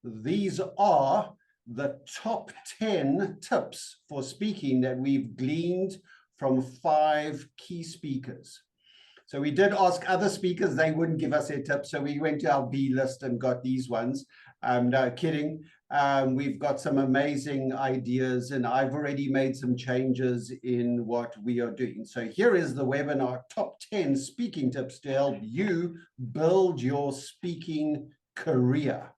these are the top 10 tips for speaking that we've gleaned from 5 key speakers. So we did ask other speakers, they wouldn't give us their tips. So we went to our B list and got these ones. No kidding. We've got some amazing ideas, and I've already made some changes in what we are doing. So here is the webinar, top 10 speaking tips to help you build your speaking career.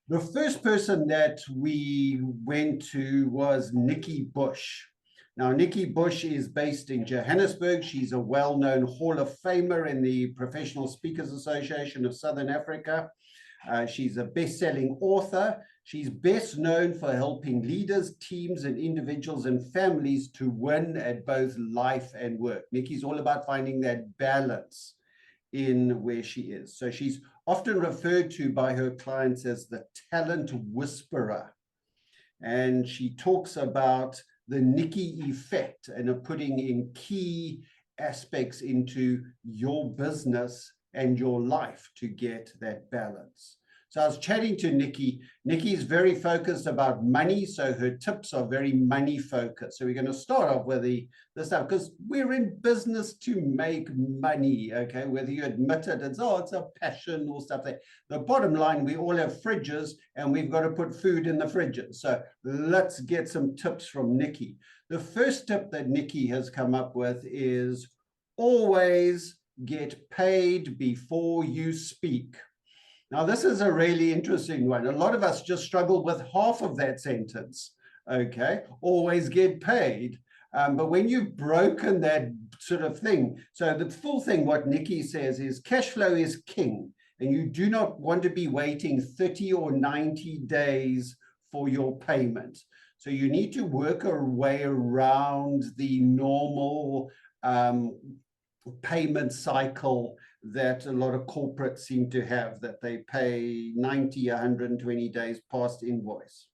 The first person that we went to was Nikki Bush. Now, Nikki Bush is based in Johannesburg. She's a well-known Hall of Famer in the Professional Speakers Association of Southern Africa. She's a best-selling author. She's best known for helping leaders, teams, and individuals and families to win at both life and work. Nikki's all about finding that balance in where she is. So she's often referred to by her clients as the talent whisperer. And she talks about the Nikki effect and putting in key aspects into your business and your life to get that balance. So I was chatting to Nikki. Nikki is very focused about money, so her tips are very money focused. So we're going to start off with this stuff, because we're in business to make money, okay? Whether you admit it, it's a passion or stuff like that. The bottom line, we all have fridges, and we've got to put food in the fridges. So let's get some tips from Nikki. The first tip that Nikki has come up with is always get paid before you speak. Now, this is a really interesting one. A lot of us just struggle with half of that sentence, okay? Always get paid. But when you've broken that sort of thing, so the full thing, what Nikki says is cash flow is king, and you do not want to be waiting 30 or 90 days for your payment. So you need to work a way around the normal payment cycle that a lot of corporates seem to have, that they pay 90, 120 days past invoice.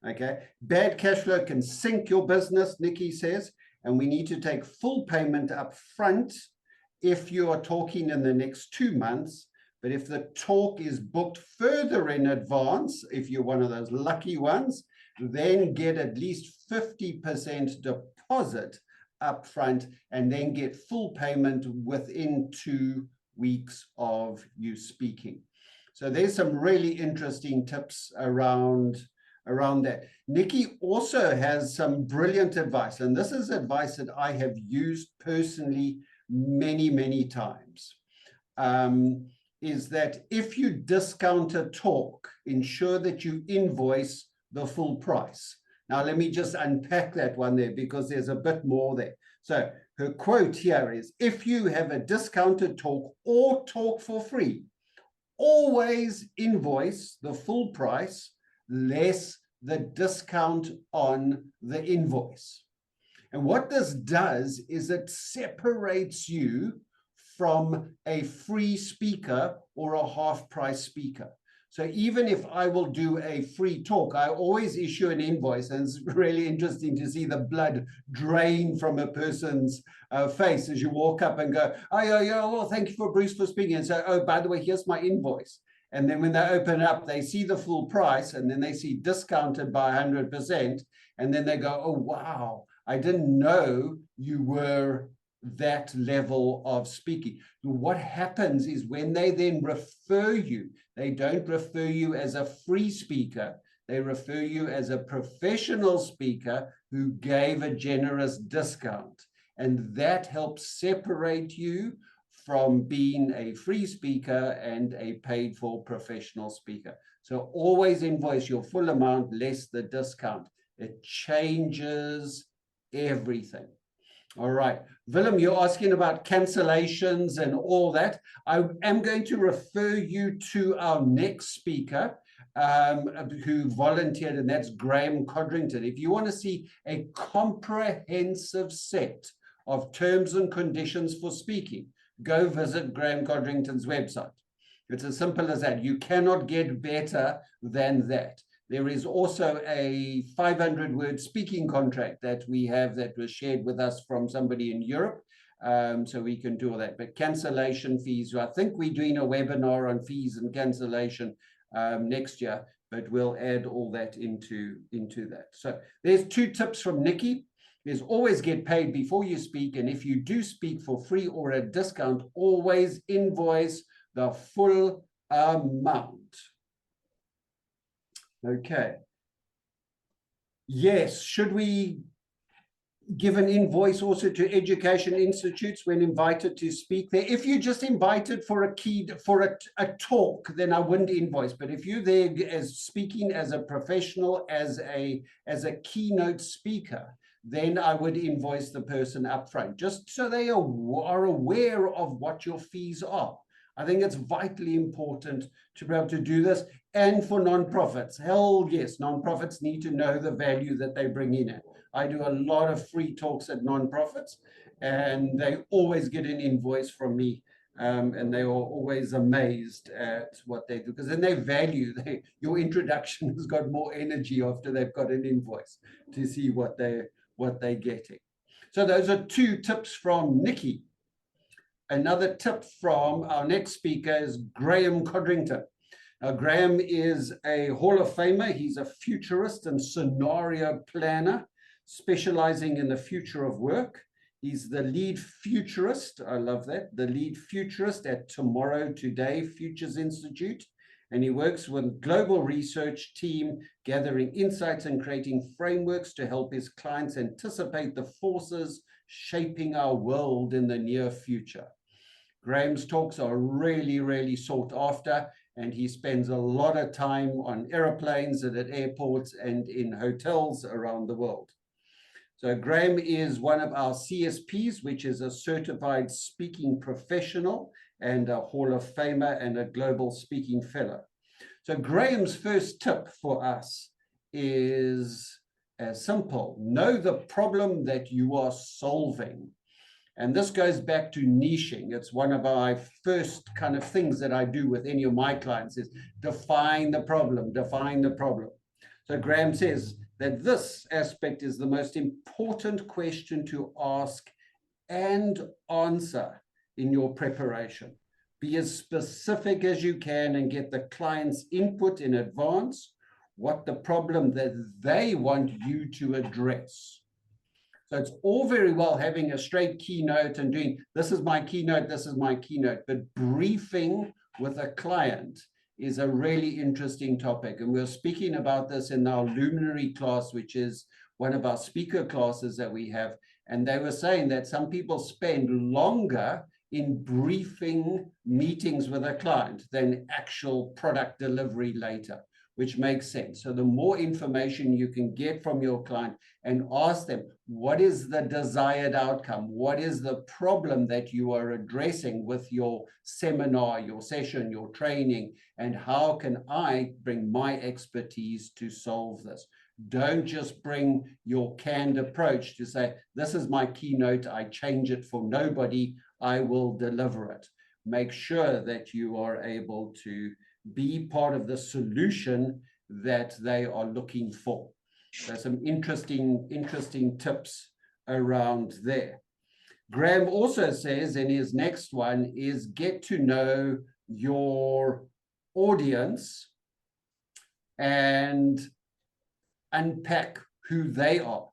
Okay, bad cash flow can sink your business, Nikki says, and we need to take full payment up front if you are talking in the next 2 months. But if the talk is booked further in advance, if you're one of those lucky ones, then get at least 50% deposit up front and then get full payment within 2 weeks of you speaking. So there's some really interesting tips around that. Nikki also has some brilliant advice, and this is advice that I have used personally many, many times, is that if you discount a talk, ensure that you invoice the full price. Now, let me just unpack that one there, because there's a bit more there. So her quote here is, if you have a discounted talk or talk for free, always invoice the full price less the discount on the invoice. And what this does is it separates you from a free speaker or a half-price speaker. So even if I will do a free talk, I always issue an invoice, and it's really interesting to see the blood drain from a person's face as you walk up and go, oh, yeah, well, thank you for Bruce for speaking. And so, oh, by the way, here's my invoice. And then when they open it up, they see the full price, and then they see discounted by 100%. And then they go, oh, wow, I didn't know you were that level of speaking. What happens is when they then refer you, they don't refer you as a free speaker. They refer you as a professional speaker who gave a generous discount. And that helps separate you from being a free speaker and a paid for professional speaker. So always invoice your full amount less the discount. It changes everything. All right, Willem, you're asking about cancellations and all that. I am going to refer you to our next speaker who volunteered, and that's Graham Codrington. If you want to see a comprehensive set of terms and conditions for speaking, go visit Graham Codrington's website. It's as simple as that. You cannot get better than that. There is also a 500-word speaking contract that we have that was shared with us from somebody in Europe, so we can do all that. But cancellation fees, I think we're doing a webinar on fees and cancellation next year. but we'll add all that into that. So there's 2 tips from Nikki. Is always get paid before you speak. And if you do speak for free or a discount, always invoice the full amount. Okay. Yes, should we give an invoice also to education institutes when invited to speak there? If you just invited for a talk, then I wouldn't invoice. But if you're there as speaking as a professional, as a keynote speaker, then I would invoice the person up front, just so they are aware of what your fees are. I think it's vitally important to be able to do this. And for nonprofits, hell yes, nonprofits need to know the value that they bring in it. I do a lot of free talks at nonprofits, and they always get an invoice from me. And they are always amazed at what they do, because then they value your introduction has got more energy after they've got an invoice to see what they're getting. So those are 2 tips from Nikki. Another tip from our next speaker is Graham Codrington. Now, Graham is a Hall of Famer. He's a futurist and scenario planner, specializing in the future of work. He's the lead futurist. I love that. The lead futurist at Tomorrow Today Futures Institute. And he works with a global research team, gathering insights and creating frameworks to help his clients anticipate the forces shaping our world in the near future. Graham's talks are really, really sought after, and he spends a lot of time on airplanes and at airports and in hotels around the world. So Graham is one of our CSPs, which is a certified speaking professional and a Hall of Famer and a global speaking fellow. So Graham's first tip for us is as simple: know the problem that you are solving. And this goes back to niching. It's one of my first kind of things that I do with any of my clients is define the problem, define the problem. So Graham says that this aspect is the most important question to ask and answer in your preparation. Be as specific as you can and get the client's input in advance, what the problem that they want you to address. So it's all very well having a straight keynote and doing, this is my keynote, this is my keynote, but briefing with a client is a really interesting topic. And we're speaking about this in our Luminary class, which is one of our speaker classes that we have. And they were saying that some people spend longer in briefing meetings with a client than actual product delivery later, which makes sense. So the more information you can get from your client and ask them, what is the desired outcome? What is the problem that you are addressing with your seminar, your session, your training? And how can I bring my expertise to solve this? Don't just bring your canned approach to say, this is my keynote, I change it for nobody, I will deliver it. Make sure that you are able to be part of the solution that they are looking for. There's some interesting tips around there. Graham also says in his next one is get to know your audience and unpack who they are.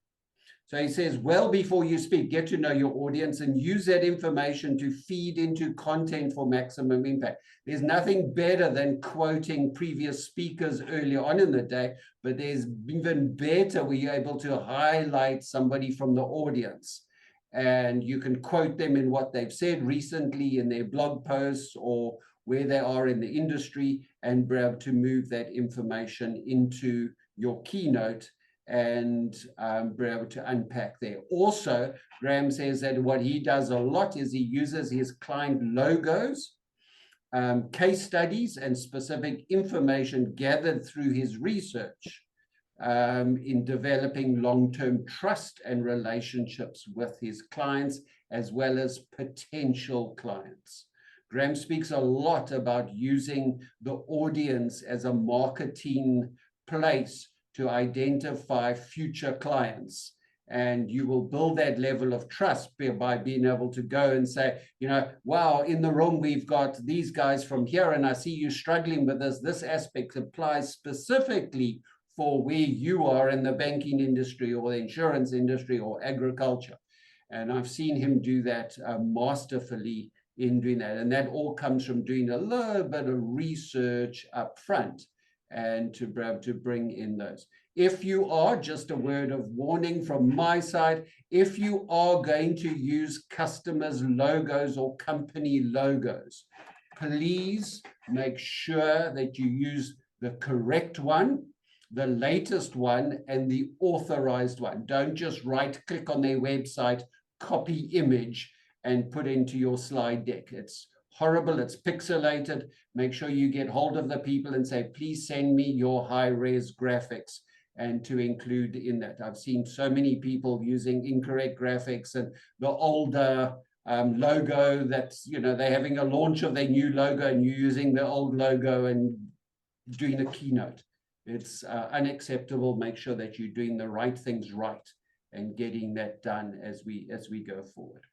So he says, well, before you speak, get to know your audience and use that information to feed into content for maximum impact. There's nothing better than quoting previous speakers earlier on in the day, but there's even better where you're able to highlight somebody from the audience. And you can quote them in what they've said recently in their blog posts or where they are in the industry, and be able to move that information into your keynote and be able to unpack there. Also, Graham says that what he does a lot is he uses his client logos, case studies, and specific information gathered through his research in developing long-term trust and relationships with his clients, as well as potential clients. Graham speaks a lot about using the audience as a marketing place to identify future clients And you will build that level of trust by being able to go and say, wow, in the room, we've got these guys from here, and I see you struggling with this. This aspect applies specifically for where you are in the banking industry or the insurance industry or agriculture. And I've seen him do that masterfully in doing that. And that all comes from doing a little bit of research up front and to bring in those. If you are, just a word of warning from my side, if you are going to use customers' logos or company logos, please make sure that you use the correct one, the latest one, and the authorized one. Don't just right-click on their website, copy image, and put into your slide deck. It's horrible, it's pixelated. Make sure you get hold of the people and say, please send me your high-res graphics, and to include in that. I've seen so many people using incorrect graphics and the older logo that's, they're having a launch of their new logo and you're using the old logo and doing a keynote. It's unacceptable. Make sure that you're doing the right things right and getting that done as we go forward.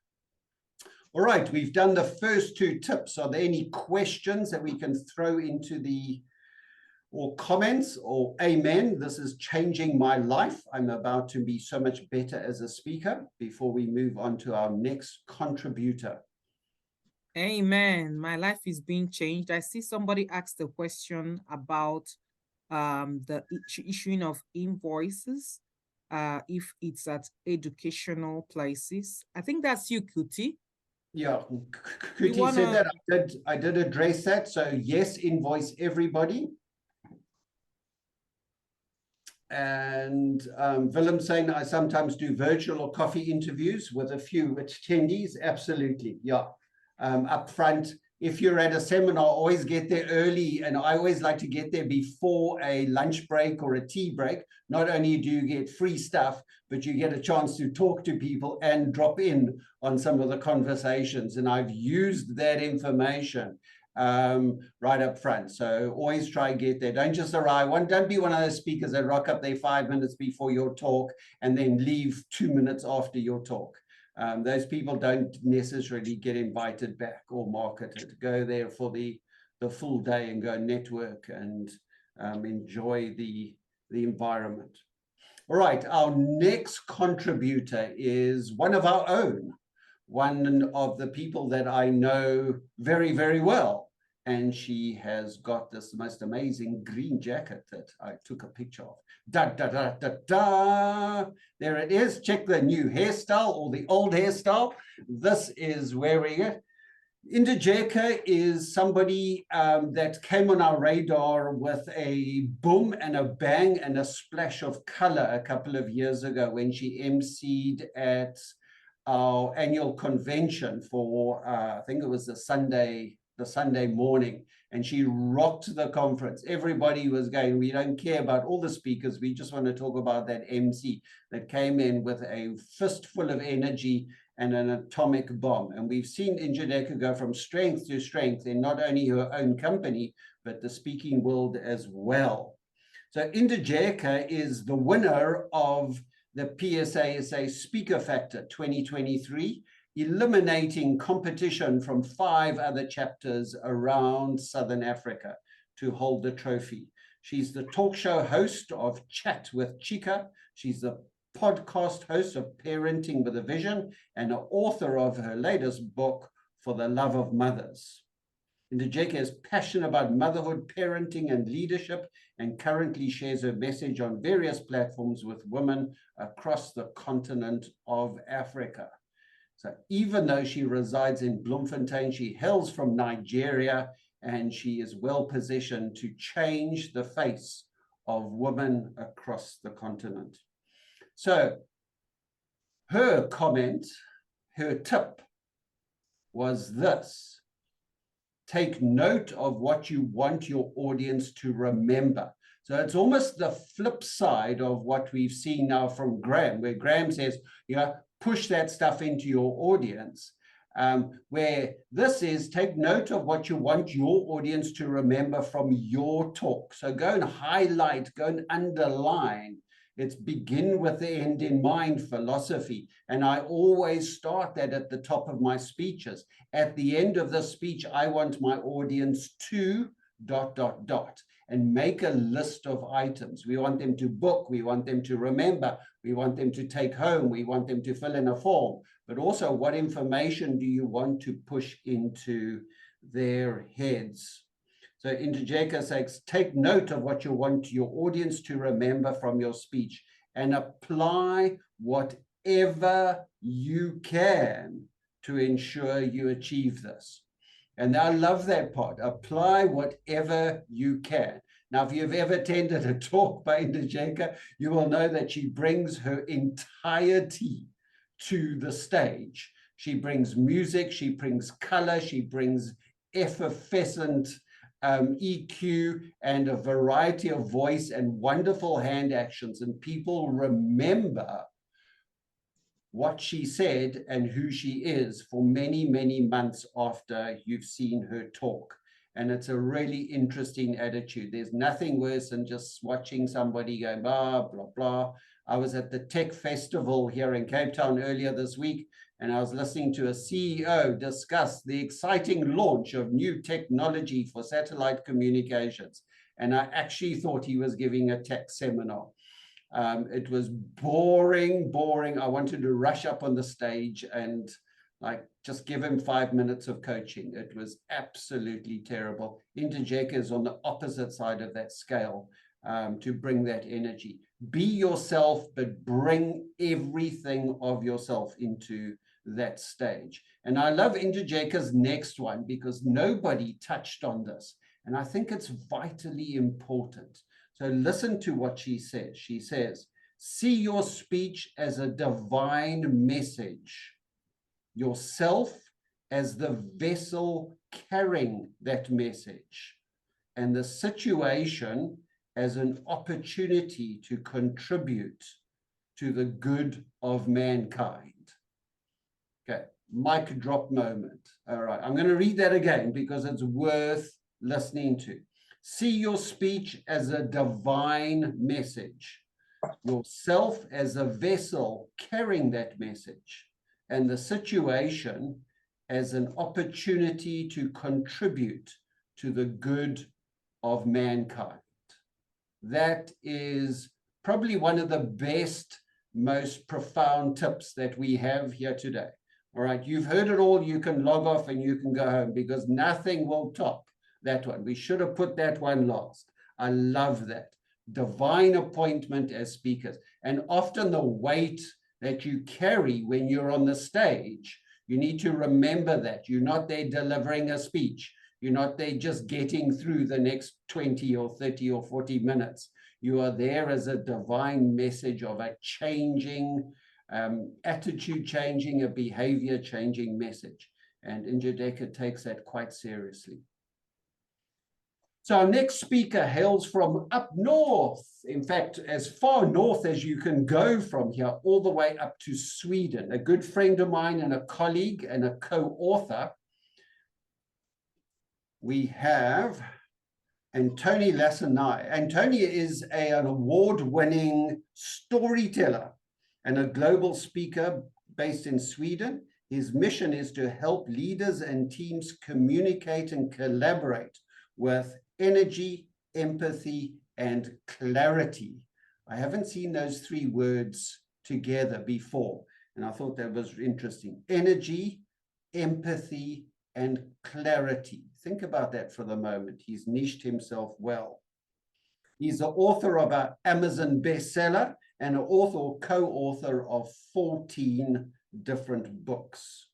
All right, we've done the first two tips. Are there any questions that we can throw into or comments or amen? This is changing my life. I'm about to be so much better as a speaker before we move on to our next contributor. Amen. My life is being changed. I see somebody asked a question about the issuing of invoices if it's at educational places. I think that's you, Kuti. Yeah, Kuti said that. I did address that. So yes, invoice everybody. And Willem saying I sometimes do virtual or coffee interviews with a few attendees. Absolutely, yeah. Up front, if you're at a seminar, always get there early, and I always like to get there before a lunch break or a tea break. Not only do you get free stuff, but you get a chance to talk to people and drop in on some of the conversations. And I've used that information right up front. So always try and get there. Don't just arrive. Don't be one of those speakers that rock up there 5 minutes before your talk and then leave 2 minutes after your talk. Those people don't necessarily get invited back or marketed. Go there for the full day and go network and enjoy the environment. All right, our next contributor is one of our own, one of the people that I know very, very well. And she has got this most amazing green jacket that I took a picture of. Da, da, da, da, da. There it is. Check the new hairstyle or the old hairstyle. This is wearing it. Indijeka is somebody that came on our radar with a boom and a bang and a splash of color a couple of years ago when she emceed at our annual convention for, I think it was the Sunday morning, and she rocked the conference. Everybody was going, we don't care about all the speakers, we just want to talk about that MC that came in with a fistful of energy and an atomic bomb. And we've seen Indijeka go from strength to strength in not only her own company, but the speaking world as well. So Indijeka is the winner of the PSASA Speaker Factor 2023, eliminating competition from 5 other chapters around Southern Africa to hold the trophy. She's the talk show host of Chat with Chika. She's the podcast host of Parenting with a Vision and an author of her latest book, For the Love of Mothers. Indijeka is passionate about motherhood, parenting, and leadership, and currently shares her message on various platforms with women across the continent of Africa. So even though she resides in Bloemfontein, she hails from Nigeria, and she is well positioned to change the face of women across the continent. So her comment, her tip was this: take note of what you want your audience to remember. So it's almost the flip side of what we've seen now from Graham, where Graham says, push that stuff into your audience, where this is take note of what you want your audience to remember from your talk. So go and highlight, go and underline It's begin with the end in mind philosophy. And I always start that at the top of my speeches. At the end of the speech, I want my audience to ... and make a list of items. We want them to book, we want them to remember, we want them to take home, we want them to fill in a form, but also what information do you want to push into their heads? So Njideka says, take note of what you want your audience to remember from your speech and apply whatever you can to ensure you achieve this. And I love that part. Apply whatever you can. Now, if you've ever attended a talk by Njideka, you will know that she brings her entirety to the stage. She brings music, she brings color, she brings effervescent EQ and a variety of voice and wonderful hand actions. And people remember what she said and who she is for many, many months after you've seen her talk. And it's a really interesting attitude. There's nothing worse than just watching somebody go, blah, blah, blah. I was at the Tech Festival here in Cape Town earlier this week, and I was listening to a CEO discuss the exciting launch of new technology for satellite communications. And I actually thought he was giving a tech seminar. It was boring. I wanted to rush up on the stage and just give him 5 minutes of coaching. It was absolutely terrible. Njideka is on the opposite side of that scale to bring that energy. Be yourself, but bring everything of yourself into that stage. And I love Njideka's next one because nobody touched on this. And I think it's vitally important. So listen to what she says. She says, see your speech as a divine message, yourself as the vessel carrying that message, and the situation as an opportunity to contribute to the good of mankind. Okay, mic drop moment. All right, I'm going to read that again because it's worth listening to. See your speech as a divine message, yourself as a vessel carrying that message, and the situation as an opportunity to contribute to the good of mankind. That is probably one of the best, most profound tips that we have here today. All right, you've heard it all. You can log off and you can go home because nothing will top that one. We should have put that one last. I love that. Divine appointment as speakers. And often the weight that you carry when you're on the stage, you need to remember that. You're not there delivering a speech. You're not there just getting through the next 20 or 30 or 40 minutes. You are there as a divine message of a changing, attitude changing, a behavior changing message. And Njideka takes that quite seriously. So our next speaker hails from up north, in fact, as far north as you can go from here, all the way up to Sweden. A good friend of mine and a colleague and a co-author. We have Antoni Lassinai. Antoni is an award-winning storyteller and a global speaker based in Sweden. His mission is to help leaders and teams communicate and collaborate with energy, empathy, and clarity. I haven't seen those three words together before, and I thought that was interesting. Energy, empathy, and clarity. Think about that for the moment. He's niched himself well. He's the author of an Amazon bestseller and an author or co-author of 14 different books.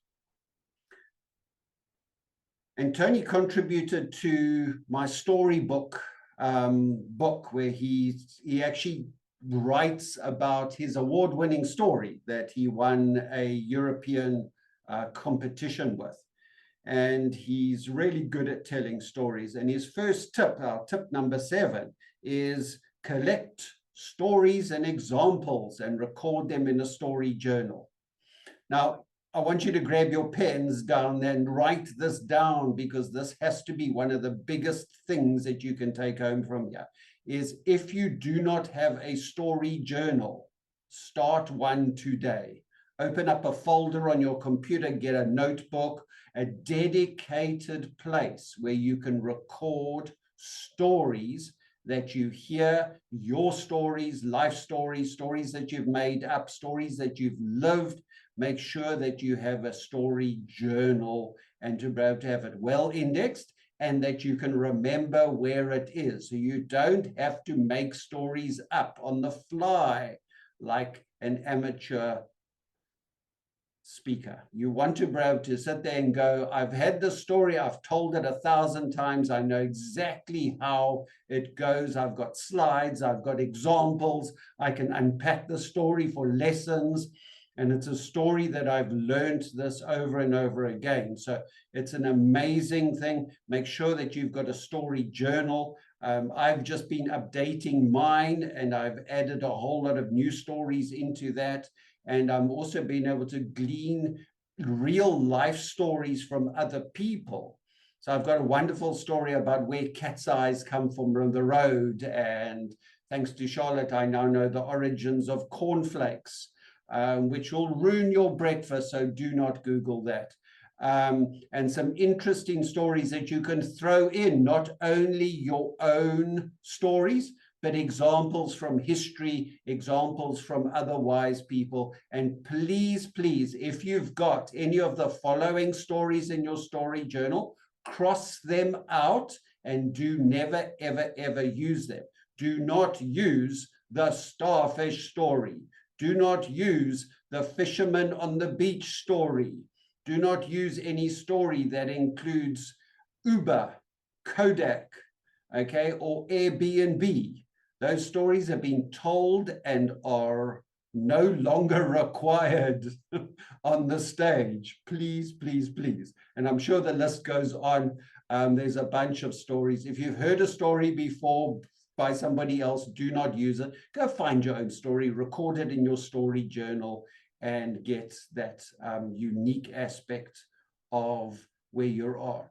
Antoni contributed to my storybook book where he actually writes about his award-winning story that he won a European competition with. And he's really good at telling stories. And his first tip, our tip number 7, is collect stories and examples and record them in a story journal. Now, I want you to grab your pens down and write this down because this has to be one of the biggest things that you can take home from here. is if you do not have a story journal, start one today. Open up a folder on your computer, get a notebook, a dedicated place where you can record stories that you hear, your stories, life stories, stories that you've made up, stories that you've lived. Make sure that you have a story journal and to be able to have it well indexed and that you can remember where it is. So you don't have to make stories up on the fly like an amateur speaker. You want to be able to sit there and go, I've had the story, I've told it 1,000 times, I know exactly how it goes, I've got slides, I've got examples, I can unpack the story for lessons, and it's a story that I've learned this over and over again. So it's an amazing thing. Make sure that you've got a story journal. I've just been updating mine, and I've added a whole lot of new stories into that. And I'm also being able to glean real life stories from other people. So I've got a wonderful story about where cat's eyes come from the road. And thanks to Charlotte, I now know the origins of cornflakes, which will ruin your breakfast. So do not Google that. And some interesting stories that you can throw in, not only your own stories, but examples from history, examples from other wise people. And please, please, if you've got any of the following stories in your story journal, cross them out and do never, ever, ever use them. Do not use the starfish story. Do not use the fisherman on the beach story. Do not use any story that includes Uber, Kodak, okay, or Airbnb. Those stories have been told and are no longer required on the stage. Please, please, please. And I'm sure the list goes on. There's a bunch of stories. If you've heard a story before by somebody else, do not use it. Go find your own story, record it in your story journal, and get that unique aspect of where you are.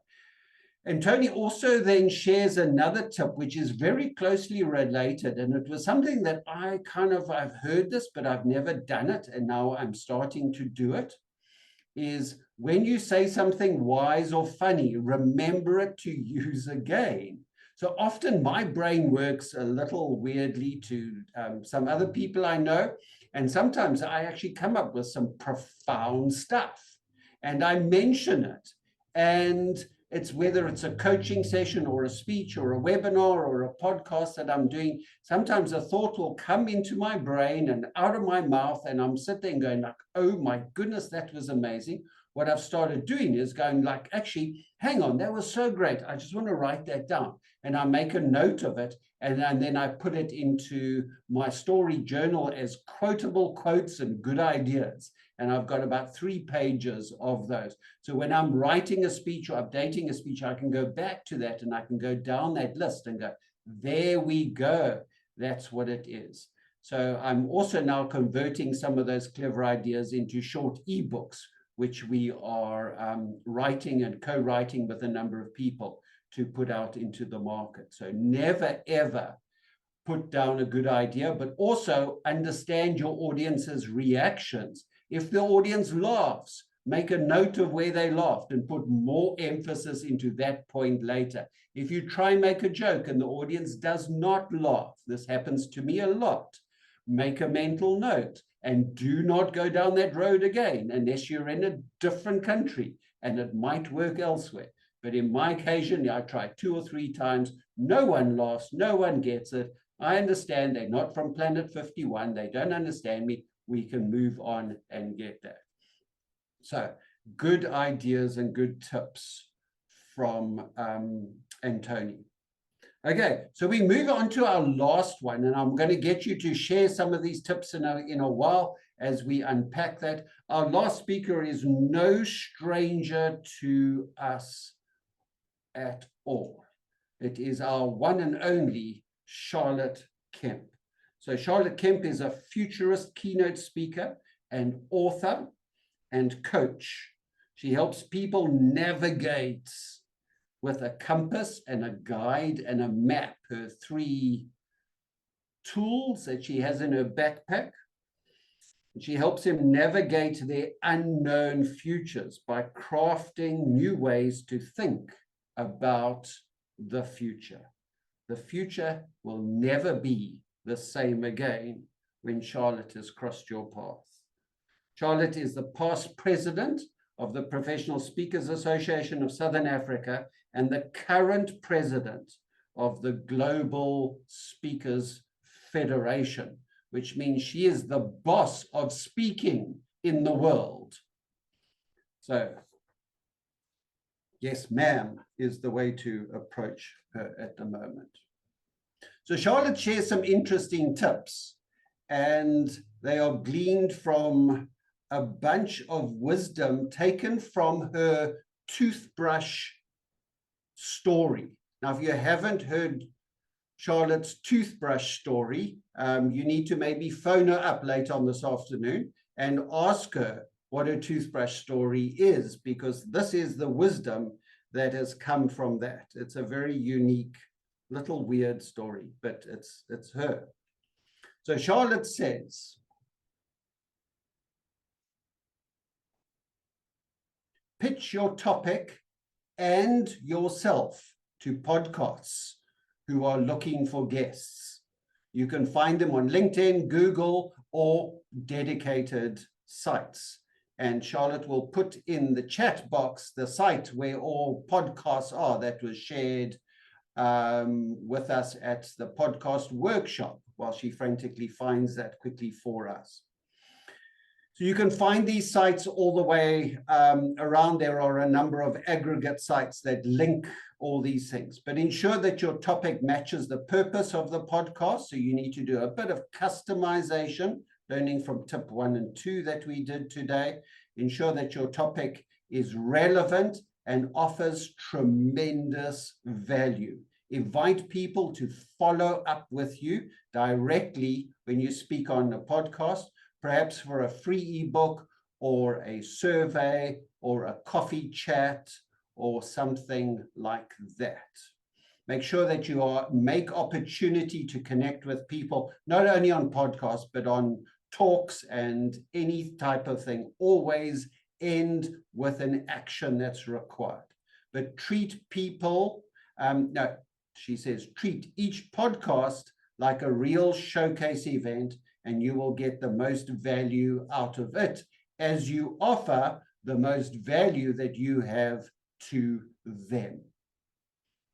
And Tony also then shares another tip, which is very closely related. And it was something that I've heard this, but I've never done it. And now I'm starting to do it, is when you say something wise or funny, remember it to use again. So often my brain works a little weirdly to some other people I know. And sometimes I actually come up with some profound stuff and I mention it. And it's whether it's a coaching session or a speech or a webinar or a podcast that I'm doing, sometimes a thought will come into my brain and out of my mouth, and I'm sitting going like, oh my goodness, that was amazing. What I've started doing is going like, actually, hang on, that was so great. I just want to write that down. And I make a note of it, and then I put it into my story journal as quotable quotes and good ideas. And I've got about 3 pages of those. So when I'm writing a speech or updating a speech, I can go back to that and I can go down that list and go, there we go. That's what it is. So I'm also now converting some of those clever ideas into short ebooks, which we are writing and co-writing with a number of people to put out into the market. So never, ever put down a good idea, but also understand your audience's reactions. If the audience laughs, make a note of where they laughed and put more emphasis into that point later. If you try and make a joke and the audience does not laugh, this happens to me a lot, make a mental note and do not go down that road again unless you're in a different country and it might work elsewhere. But in my occasion, I tried 2 or 3 times. No one laughs. No one gets it. I understand they're not from Planet 51. They don't understand me. We can move on and get that. So good ideas and good tips from Anthony. Okay, so we move on to our last one, and I'm going to get you to share some of these tips in a while as we unpack that. Our last speaker is no stranger to us at all. It is our one and only Charlotte Kemp. So Charlotte Kemp is a futurist keynote speaker and author and coach. She helps people navigate with a compass and a guide and a map, her 3 tools that she has in her backpack. She helps him navigate their unknown futures by crafting new ways to think about the future. The future will never be the same again when Charlotte has crossed your path. Charlotte is the past president of the Professional Speakers Association of Southern Africa and the current president of the Global Speakers Federation, which means she is the boss of speaking in the world. So, yes, ma'am, is the way to approach her at the moment. So Charlotte shares some interesting tips, and they are gleaned from a bunch of wisdom taken from her toothbrush story. Now, if you haven't heard Charlotte's toothbrush story, you need to maybe phone her up late on this afternoon and ask her what her toothbrush story is, because this is the wisdom that has come from that. It's a very unique, little weird story, but it's her. So Charlotte says, pitch your topic and yourself to podcasts who are looking for guests. You can find them on LinkedIn, Google, or dedicated sites. And Charlotte will put in the chat box the site where all podcasts are that was shared with us at the podcast workshop, while she frantically finds that quickly for us. So you can find these sites all the way around. There are a number of aggregate sites that link all these things, but ensure that your topic matches the purpose of the podcast. So you need to do a bit of customization, learning from tip 1 and 2 that we did today. Ensure that your topic is relevant and offers tremendous value. Invite people to follow up with you directly when you speak on a podcast, perhaps for a free ebook or a survey or a coffee chat or something like that. Make sure that you make opportunity to connect with people, not only on podcasts, but on talks and any type of thing. Always end with an action that's required. But treat people, she says, treat each podcast like a real showcase event, and you will get the most value out of it as you offer the most value that you have to them.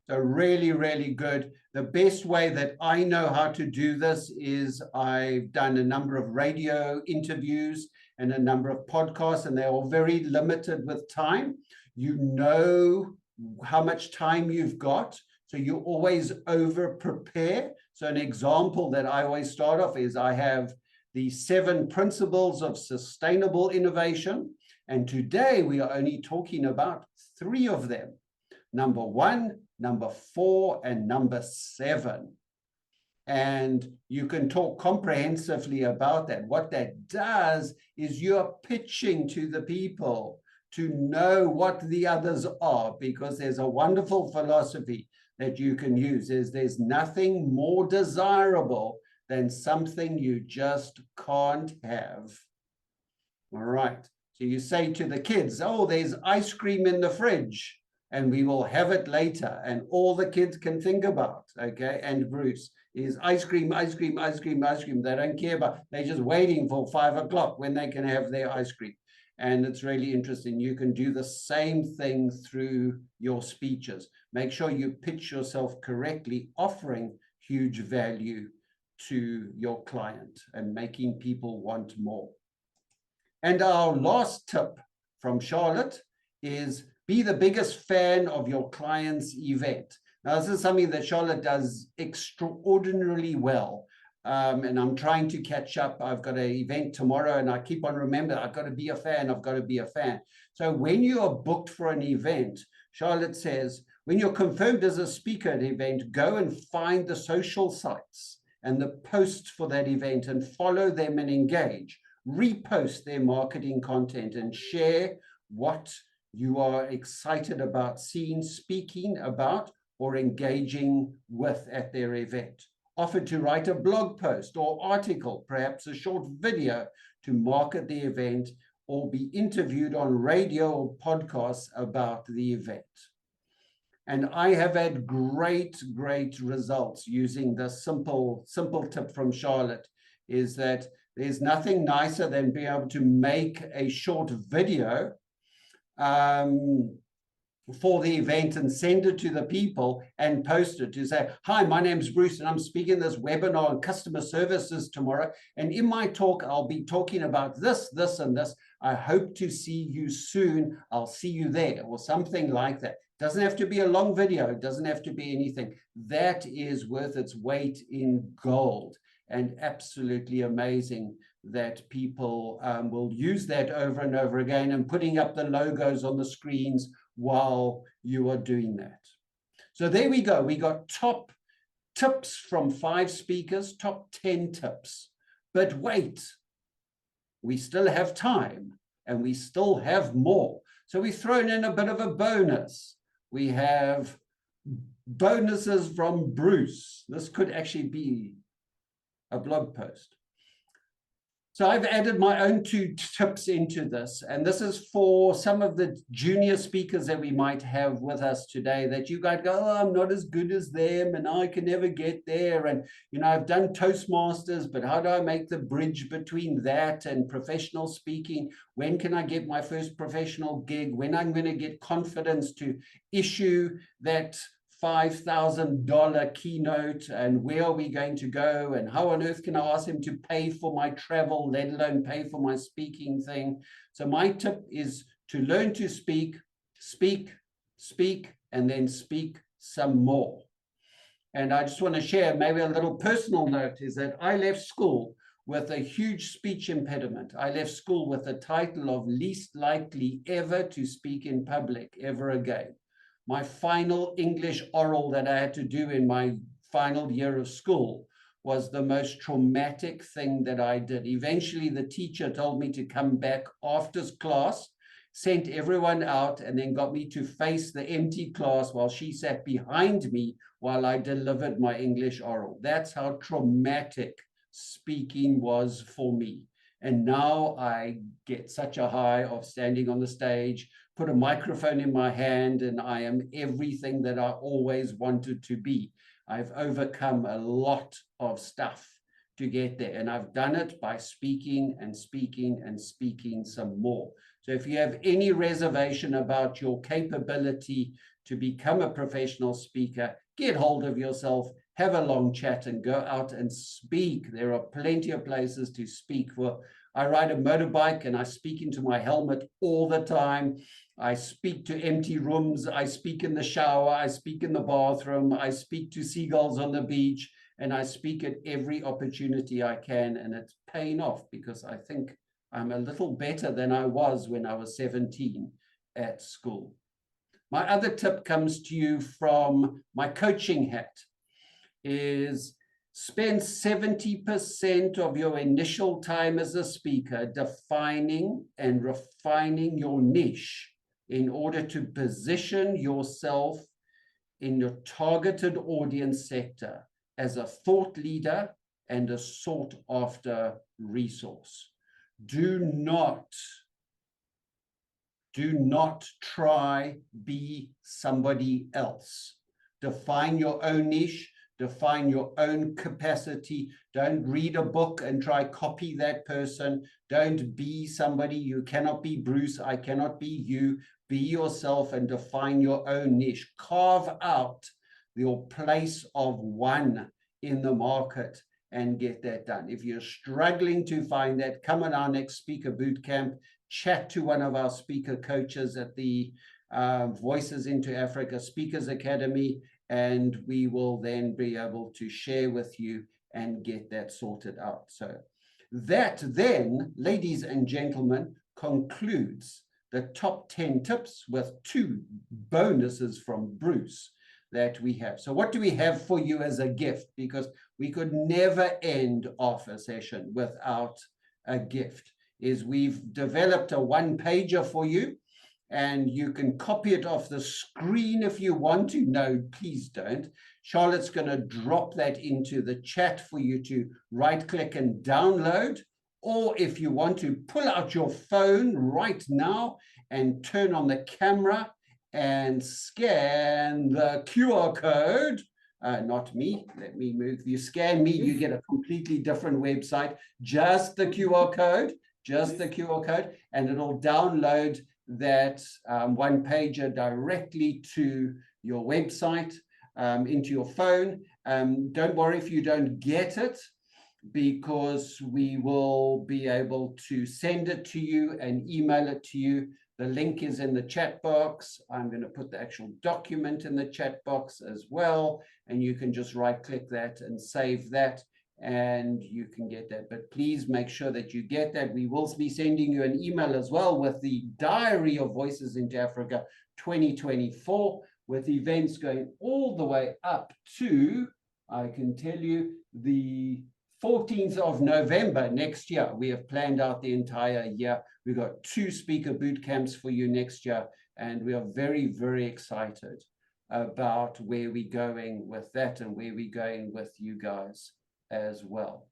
So really, really good. The best way that I know how to do this is I've done a number of radio interviews and a number of podcasts, and they're all very limited with time. You know how much time you've got, so you always over prepare. So an example that I always start off is I have the 7 principles of sustainable innovation, and today we are only talking about 3 of them. Number 1, number 4, and number 7. And you can talk comprehensively about that. What that does is you're pitching to the people to know what the others are, because there's a wonderful philosophy that you can use. There's nothing more desirable than something you just can't have. All right. So you say to the kids, oh, there's ice cream in the fridge, and we will have it later. And all the kids can think about, okay, and Bruce, is ice cream, ice cream, ice cream, ice cream. They don't care about, they're just waiting for 5 o'clock when they can have their ice cream. And it's really interesting. You can do the same thing through your speeches. Make sure you pitch yourself correctly, offering huge value to your client and making people want more. And our last tip from Charlotte is be the biggest fan of your client's event. Now, this is something that Charlotte does extraordinarily well. And I'm trying to catch up. I've got an event tomorrow, and I keep on remembering, I've got to be a fan. I've got to be a fan. So when you are booked for an event, Charlotte says, when you're confirmed as a speaker at an event, go and find the social sites and the posts for that event and follow them and engage. Repost their marketing content and share what you are excited about seeing, speaking about, or engaging with at their event. offered to write a blog post or article, perhaps a short video to market the event, or be interviewed on radio or podcasts about the event. And I have had great results using this simple tip from Charlotte, is that there's nothing nicer than being able to make a short video for the event and send it to the people and post it to say, hi, my name's Bruce and I'm speaking this webinar on customer services tomorrow. And in my talk, I'll be talking about this, this, and this. I hope to see you soon. I'll see you there, or something like that. Doesn't have to be a long video. It doesn't have to be anything. That is worth its weight in gold, and absolutely amazing that people will use that over and over again, and putting up the logos on the screens while you are doing that. So there we go. We got top tips from 5 speakers, top 10 tips. But wait, we still have time and we still have more. So we've thrown in a bit of a bonus. We have bonuses from Bruce. This could actually be a blog post. So I've added my own 2 tips into this, and this is for some of the junior speakers that we might have with us today, that you guys go, oh, I'm not as good as them and I can never get there. And, you know, I've done Toastmasters, but how do I make the bridge between that and professional speaking? When can I get my first professional gig? When I'm going to get confidence to issue that $5,000 keynote, and where are we going to go, and how on earth can I ask him to pay for my travel, let alone pay for my speaking thing? So my tip is to learn to speak, and then speak some more. And I just want to share maybe a little personal note, is that I left school with a huge speech impediment. I left school with the title of least likely ever to speak in public ever again. My final English oral that I had to do in my final year of school was the most traumatic thing that I did. Eventually, the teacher told me to come back after class, sent everyone out, and then got me to face the empty class while she sat behind me while I delivered my English oral. That's how traumatic speaking was for me. And now I get such a high of standing on the stage, put a microphone in my hand, and I am everything that I always wanted to be. I've overcome a lot of stuff to get there, and I've done it by speaking and speaking and speaking some more. So if you have any reservation about your capability to become a professional speaker, get hold of yourself, have a long chat, and go out and speak. There are plenty of places to speak. Well, I ride a motorbike and I speak into my helmet all the time. I speak to empty rooms. I speak in the shower. I speak in the bathroom. I speak to seagulls on the beach, and I speak at every opportunity I can. And it's paying off, because I think I'm a little better than I was when I was 17 at school. My other tip comes to you from my coaching hat, is spend 70% of your initial time as a speaker defining and refining your niche in order to position yourself in your targeted audience sector as a thought leader and a sought after resource. Do not try be somebody else. Define your own niche. Define your own capacity. Don't read a book and try copy that person. Don't be somebody. You cannot be Bruce. I cannot be you. Be yourself and define your own niche. Carve out your place of one in the market and get that done. If you're struggling to find that, come on our next speaker boot camp. Chat to one of our speaker coaches at the Voices into Africa Speakers Academy, and we will then be able to share with you and get that sorted out. So that then, ladies and gentlemen, concludes the top 10 tips with 2 bonuses from Bruce that we have. So what do we have for you as a gift? Because we could never end off a session without a gift. Is we've developed a 1-pager for you. and you can copy it off the screen if you want to. No, please don't. Charlotte's going to drop that into the chat for you to right-click and download. Or if you want to pull out your phone right now and turn on the camera and scan the QR code. Not me, let me move. You scan me, you get a completely different website, just the QR code, and it'll download that one pager directly to your website, into your phone. Don't worry if you don't get it, because we will be able to send it to you and email it to you. The link is in the chat box. I'm going to put the actual document in the chat box as well, and you can just right-click that and save that, and you can get that. But please make sure that you get that. We will be sending you an email as well with the Diary of Voices into Africa 2024, with events going all the way up to, I can tell you, the 14th of November next year. We have planned out the entire year. We've got 2 speaker boot camps for you next year, and we are very, very excited about where we're going with that and where we're going with you guys as well.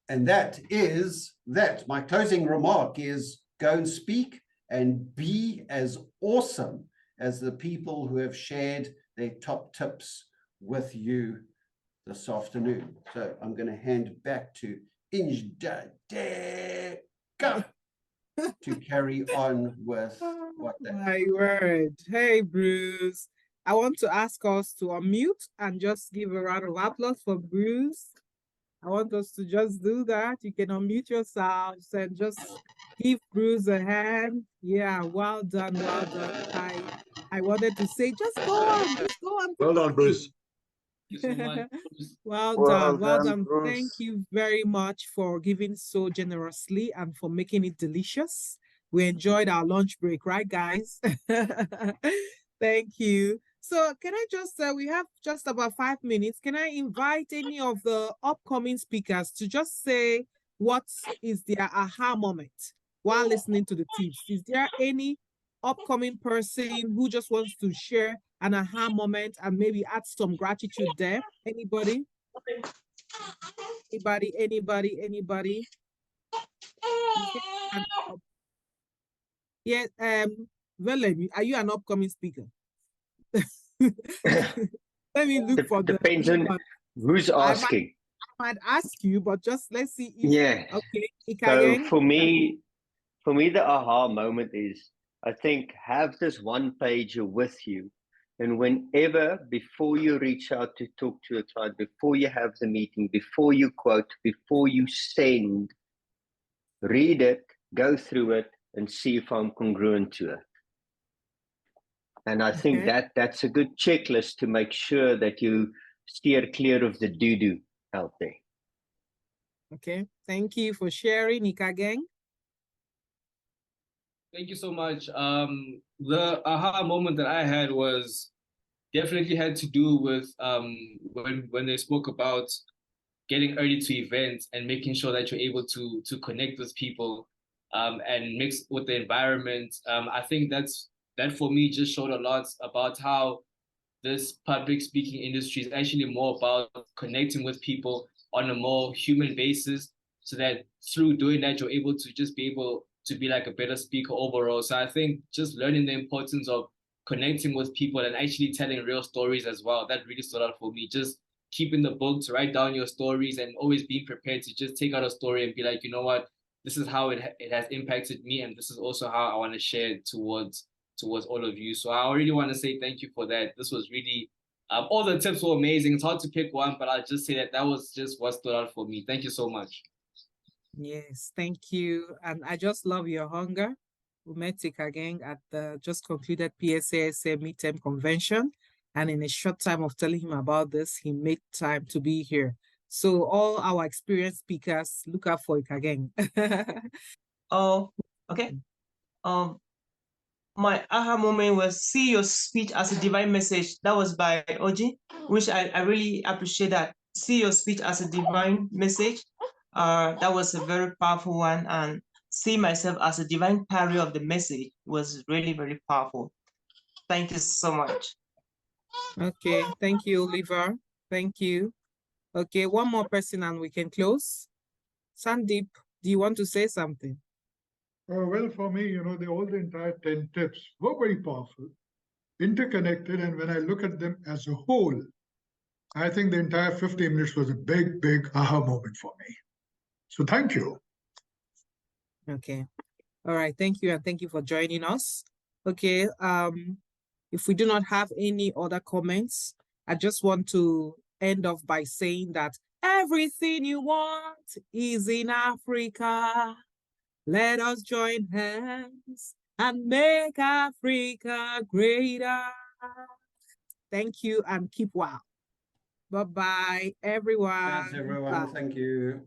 And that is that. My closing remark is go and speak and be as awesome as the people who have shared their top tips with you this afternoon. So I'm going to hand it back to Injda to carry on with what that. My word. Hey, Bruce. I want to ask us to unmute and just give a round of applause for Bruce. I want us to just do that. You can unmute yourselves and just give Bruce a hand. Yeah, well done, well done. I wanted to say, just go on. Well done, Bruce. Well done. Bruce. Thank you very much for giving so generously and for making it delicious. We enjoyed our lunch break, right, guys? Thank you. So can I just, we have just about 5 minutes. Can I invite any of the upcoming speakers to just say what is their aha moment while listening to the tips? Is there any upcoming person who just wants to share an aha moment and maybe add some gratitude there? Anybody? Anybody? Yes, Willem, are you an upcoming speaker? Let me look for depends on who's asking. I might ask you, but just let's see. Okay. So for me, the aha moment is, I think, have this one pager with you, and whenever, before you reach out to talk to a client, before you have the meeting, before you quote, before you send, read it, go through it, and see if I'm congruent to it. And I think that's a good checklist to make sure that you steer clear of the doo-doo out there. Okay, thank you for sharing, Ikagen. Thank you so much. The aha moment that I had was definitely had to do with when they spoke about getting early to events and making sure that you're able to connect with people and mix with the environment. I think that for me just showed a lot about how this public speaking industry is actually more about connecting with people on a more human basis, so that through doing that, you're able to just be able to be like a better speaker overall. So I think just learning the importance of connecting with people and actually telling real stories as well, that really stood out for me. Just keeping the book to write down your stories and always being prepared to just take out a story and be like, you know what, this is how it has impacted me, and this is also how I want to share it towards all of you. So I already want to say thank you for that. This was really, all the tips were amazing. It's hard to pick one, but I'll just say that was just what stood out for me. Thank you so much. Yes, thank you. And I just love your hunger. We met again at the just concluded PSASA midterm convention. And in a short time of telling him about this, he made time to be here. So all our experienced speakers, look out for it again. Oh, okay. My aha moment was see your speech as a divine message. That was by Oji, which I really appreciate that. See your speech as a divine message. That was a very powerful one. And see myself as a divine carrier of the message was really very powerful. Thank you so much. Okay, thank you, Oliver. Thank you. Okay, one more person and we can close. Sandeep, do you want to say something? Well, for me, all the entire 10 tips were very powerful, interconnected. And when I look at them as a whole, I think the entire 50 minutes was a big, big aha moment for me. So thank you. Okay. All right. Thank you. And thank you for joining us. Okay. If we do not have any other comments, I just want to end off by saying that everything you want is in Africa. Let us join hands and make Africa greater. Thank you and keep well. Bye-bye, everyone. Thanks, everyone. Bye. Thank you.